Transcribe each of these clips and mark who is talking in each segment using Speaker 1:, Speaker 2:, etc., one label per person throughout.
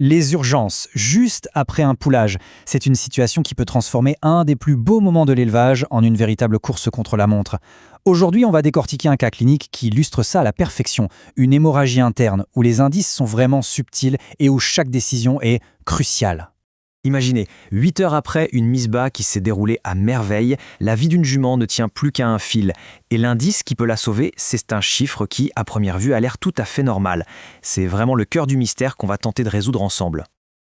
Speaker 1: Les urgences, juste après un poulage, c'est une situation qui peut transformer un des plus beaux moments de l'élevage en une véritable course contre la montre. Aujourd'hui, on va décortiquer un cas clinique qui illustre ça à la perfection, une hémorragie interne où les indices sont vraiment subtils et où chaque décision est cruciale.
Speaker 2: Imaginez, 8 heures après une mise bas qui s'est déroulée à merveille, la vie d'une jument ne tient plus qu'à un fil. Et l'indice qui peut la sauver, c'est un chiffre qui, à première vue, a l'air tout à fait normal. C'est vraiment le cœur du mystère qu'on va tenter de résoudre ensemble.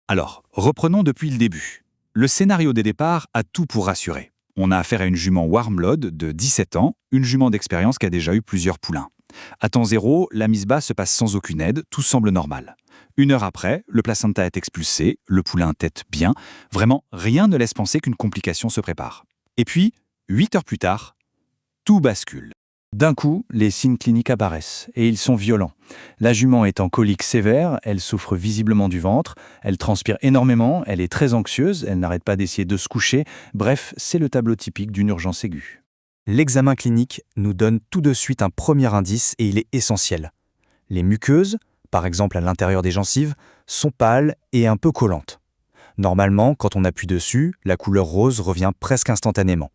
Speaker 3: Alors, reprenons depuis le début. Le scénario des départs a tout pour rassurer. On a affaire à une jument Warmblood de 17 ans, une jument d'expérience qui a déjà eu plusieurs poulains. À temps zéro, la mise bas se passe sans aucune aide, tout semble normal. 1 heure après, le placenta est expulsé, le poulain tète bien. Vraiment, rien ne laisse penser qu'une complication se prépare. Et puis, 8 heures plus tard, tout bascule.
Speaker 4: D'un coup, les signes cliniques apparaissent, et ils sont violents. La jument est en colique sévère, elle souffre visiblement du ventre, elle transpire énormément, elle est très anxieuse, elle n'arrête pas d'essayer de se coucher. Bref, c'est le tableau typique d'une urgence aiguë.
Speaker 1: L'examen clinique nous donne tout de suite un premier indice et il est essentiel. Les muqueuses, par exemple à l'intérieur des gencives, sont pâles et un peu collantes. Normalement, quand on appuie dessus, la couleur rose revient presque instantanément.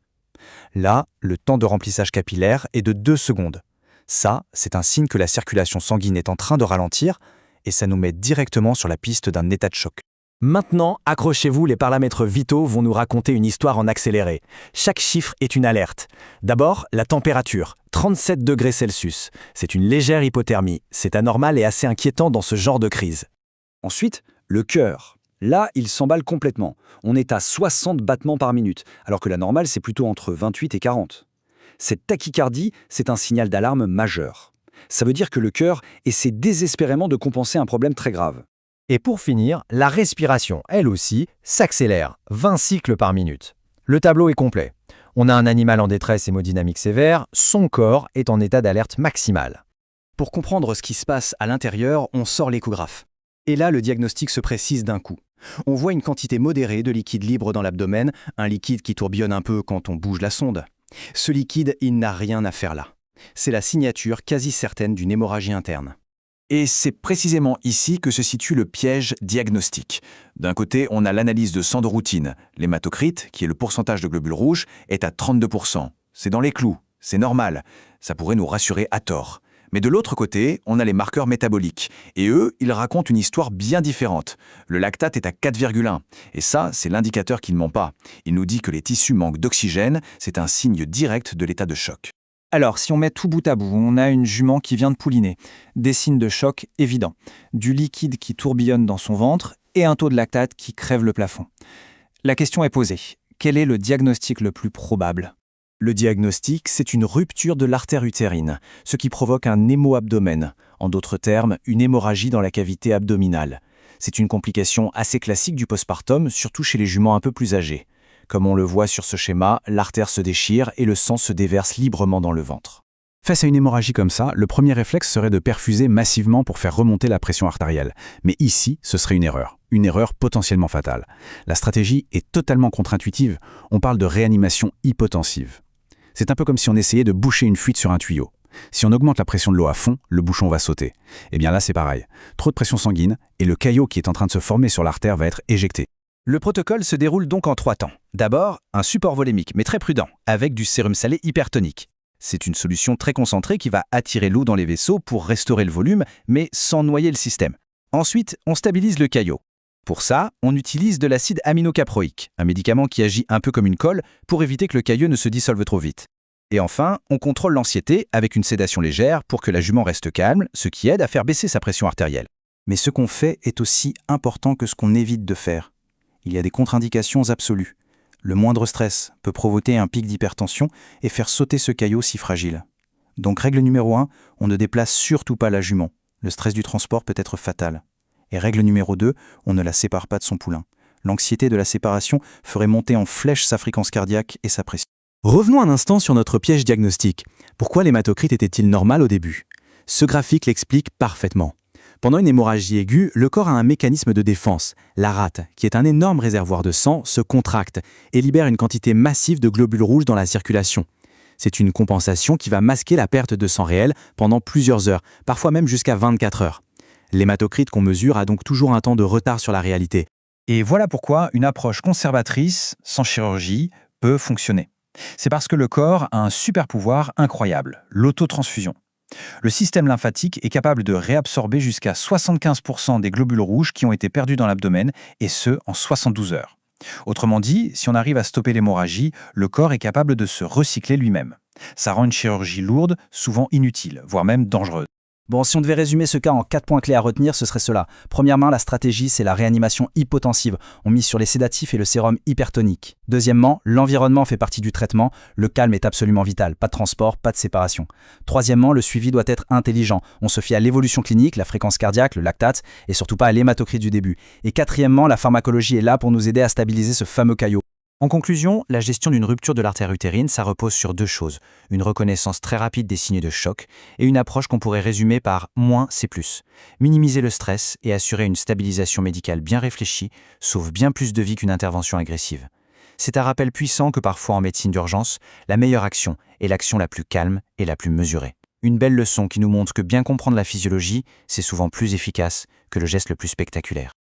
Speaker 1: Là, le temps de remplissage capillaire est de 2 secondes. Ça, c'est un signe que la circulation sanguine est en train de ralentir et ça nous met directement sur la piste d'un état de choc.
Speaker 2: Maintenant, accrochez-vous, les paramètres vitaux vont nous raconter une histoire en accéléré. Chaque chiffre est une alerte. D'abord, la température, 37 degrés Celsius. C'est une légère hypothermie. C'est anormal et assez inquiétant dans ce genre de crise.
Speaker 5: Ensuite, le cœur. Là, il s'emballe complètement. On est à 60 battements par minute, alors que la normale, c'est plutôt entre 28 et 40. Cette tachycardie, c'est un signal d'alarme majeur. Ça veut dire que le cœur essaie désespérément de compenser un problème très grave.
Speaker 6: Et pour finir, la respiration, elle aussi, s'accélère, 20 cycles par minute. Le tableau est complet. On a un animal en détresse hémodynamique sévère, son corps est en état d'alerte maximale.
Speaker 1: Pour comprendre ce qui se passe à l'intérieur, on sort l'échographe. Et là, le diagnostic se précise d'un coup. On voit une quantité modérée de liquide libre dans l'abdomen, un liquide qui tourbillonne un peu quand on bouge la sonde. Ce liquide, il n'a rien à faire là. C'est la signature quasi certaine d'une hémorragie interne.
Speaker 3: Et c'est précisément ici que se situe le piège diagnostique. D'un côté, on a l'analyse de sang de routine. L'hématocrite, qui est le pourcentage de globules rouges, est à 32%. C'est dans les clous, c'est normal. Ça pourrait nous rassurer à tort. Mais de l'autre côté, on a les marqueurs métaboliques. Et eux, ils racontent une histoire bien différente. Le lactate est à 4,1. Et ça, c'est l'indicateur qui ne ment pas. Il nous dit que les tissus manquent d'oxygène. C'est un signe direct de l'état de choc.
Speaker 1: Alors, si on met tout bout à bout, on a une jument qui vient de pouliner. Des signes de choc évidents. Du liquide qui tourbillonne dans son ventre et un taux de lactate qui crève le plafond. La question est posée. Quel est le diagnostic le plus probable ?
Speaker 2: Le diagnostic, c'est une rupture de l'artère utérine, ce qui provoque un hémoabdomène. En d'autres termes, une hémorragie dans la cavité abdominale. C'est une complication assez classique du postpartum, surtout chez les juments un peu plus âgées. Comme on le voit sur ce schéma, l'artère se déchire et le sang se déverse librement dans le ventre.
Speaker 4: Face à une hémorragie comme ça, le premier réflexe serait de perfuser massivement pour faire remonter la pression artérielle. Mais ici, ce serait une erreur potentiellement fatale. La stratégie est totalement contre-intuitive, on parle de réanimation hypotensive. C'est un peu comme si on essayait de boucher une fuite sur un tuyau. Si on augmente la pression de l'eau à fond, le bouchon va sauter. Et bien là, c'est pareil. Trop de pression sanguine et le caillot qui est en train de se former sur l'artère va être éjecté.
Speaker 6: Le protocole se déroule donc en 3 temps. D'abord, un support volémique, mais très prudent, avec du sérum salé hypertonique. C'est une solution très concentrée qui va attirer l'eau dans les vaisseaux pour restaurer le volume, mais sans noyer le système. Ensuite, on stabilise le caillot. Pour ça, on utilise de l'acide aminocaproïque, un médicament qui agit un peu comme une colle pour éviter que le caillot ne se dissolve trop vite. Et enfin, on contrôle l'anxiété avec une sédation légère pour que la jument reste calme, ce qui aide à faire baisser sa pression artérielle.
Speaker 4: Mais ce qu'on fait est aussi important que ce qu'on évite de faire. Il y a des contre-indications absolues. Le moindre stress peut provoquer un pic d'hypertension et faire sauter ce caillot si fragile. Donc règle numéro 1, on ne déplace surtout pas la jument. Le stress du transport peut être fatal. Et règle numéro 2, on ne la sépare pas de son poulain. L'anxiété de la séparation ferait monter en flèche sa fréquence cardiaque et sa pression.
Speaker 2: Revenons un instant sur notre piège diagnostique. Pourquoi l'hématocrite était-il normal au début ? Ce graphique l'explique parfaitement. Pendant une hémorragie aiguë, le corps a un mécanisme de défense. La rate, qui est un énorme réservoir de sang, se contracte et libère une quantité massive de globules rouges dans la circulation. C'est une compensation qui va masquer la perte de sang réel pendant plusieurs heures, parfois même jusqu'à 24 heures.
Speaker 1: L'hématocrit qu'on mesure a donc toujours un temps de retard sur la réalité.
Speaker 6: Et voilà pourquoi une approche conservatrice, sans chirurgie, peut fonctionner. C'est parce que le corps a un super pouvoir incroyable, l'autotransfusion. Le système lymphatique est capable de réabsorber jusqu'à 75% des globules rouges qui ont été perdus dans l'abdomen, et ce, en 72 heures. Autrement dit, si on arrive à stopper l'hémorragie, le corps est capable de se recycler lui-même. Ça rend une chirurgie lourde, souvent inutile, voire même dangereuse.
Speaker 2: Bon, si on devait résumer ce cas en 4 points clés à retenir, ce serait cela. Premièrement, la stratégie, c'est la réanimation hypotensive. On mise sur les sédatifs et le sérum hypertonique. Deuxièmement, l'environnement fait partie du traitement. Le calme est absolument vital. Pas de transport, pas de séparation. Troisièmement, le suivi doit être intelligent. On se fie à l'évolution clinique, la fréquence cardiaque, le lactate, et surtout pas à l'hématocrit du début. Et quatrièmement, la pharmacologie est là pour nous aider à stabiliser ce fameux caillot.
Speaker 1: En conclusion, la gestion d'une rupture de l'artère utérine, ça repose sur deux choses. Une reconnaissance très rapide des signes de choc et une approche qu'on pourrait résumer par moins c'est plus. Minimiser le stress et assurer une stabilisation médicale bien réfléchie sauve bien plus de vies qu'une intervention agressive. C'est un rappel puissant que parfois en médecine d'urgence, la meilleure action est l'action la plus calme et la plus mesurée. Une belle leçon qui nous montre que bien comprendre la physiologie, c'est souvent plus efficace que le geste le plus spectaculaire.